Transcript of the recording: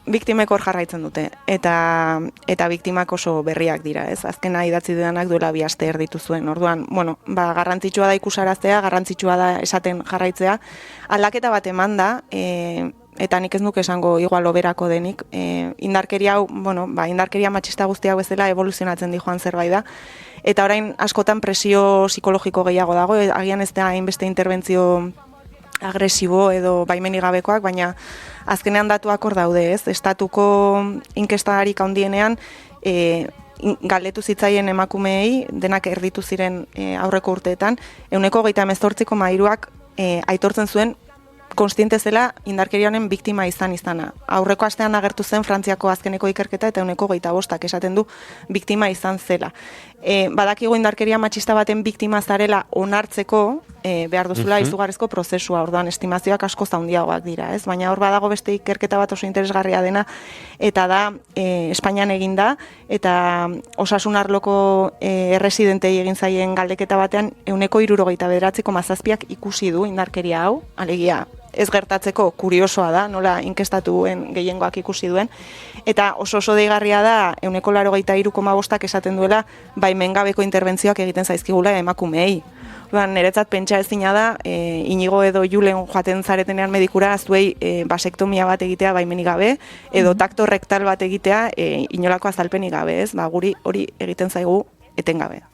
biktimek hor jarraitzen dute, eta biktimak oso berriak dira, ez? Azkena idatzi dudanak duela 2 aste erditu zuen. Orduan, bueno, garrantzitsua da ikusaraztea, garrantzitsua da esaten jarraitzea. Aldaketa bat eman da, eta nik ez nuke esango igual oberako denik. Indarkeria hau, indarkeria matxista guztia bezala evoluzionatzen di joan zerbait da. Eta orain askotan presio psikologiko gehiago dago, agian ez da hainbeste interbentzio agresibo edo baimenik gabekoak, baina azkenean datuak hor daude, ez? Estatuko inkestarik handienean galdetu zitzaien emakumeei, denak erditu ziren aurreko urteetan, 28,3%ak aitortzen zuen konstiente zela indarkeria honen biktima izana. Aurreko astean agertu zen Frantziako azkeneko ikerketa eta 25% esaten du biktima izan zela. Badakigu indarkeria matxista baten biktima zarela onartzeko behar duzula izugarrizko prozesua, orduan estimazioak asko handiagoak dira, ez? Baina hor badago beste ikerketa bat oso interesgarria dena, eta da Espainian eginda, eta osasun arloko erresidentei egin zaien galdeketa batean 69,7%ak ikusi du indarkeria hau, alegia ez gertatzeko kuriosoa da, nola inkestatuen gehiengoak ikusi duen, eta oso deigarria da 83,5%ak esaten duela baimengabeko interbentzioak egiten zaizkigula emakumeei. Niretzat pentsa ezina da, Inigo edo Julen joaten zaretenean medikura, zuei basektomia bat egitea baimenik gabe, edo takto rektal bat egitea inolako azalpenik gabe, ez? Guri hori egiten zaigu etengabe.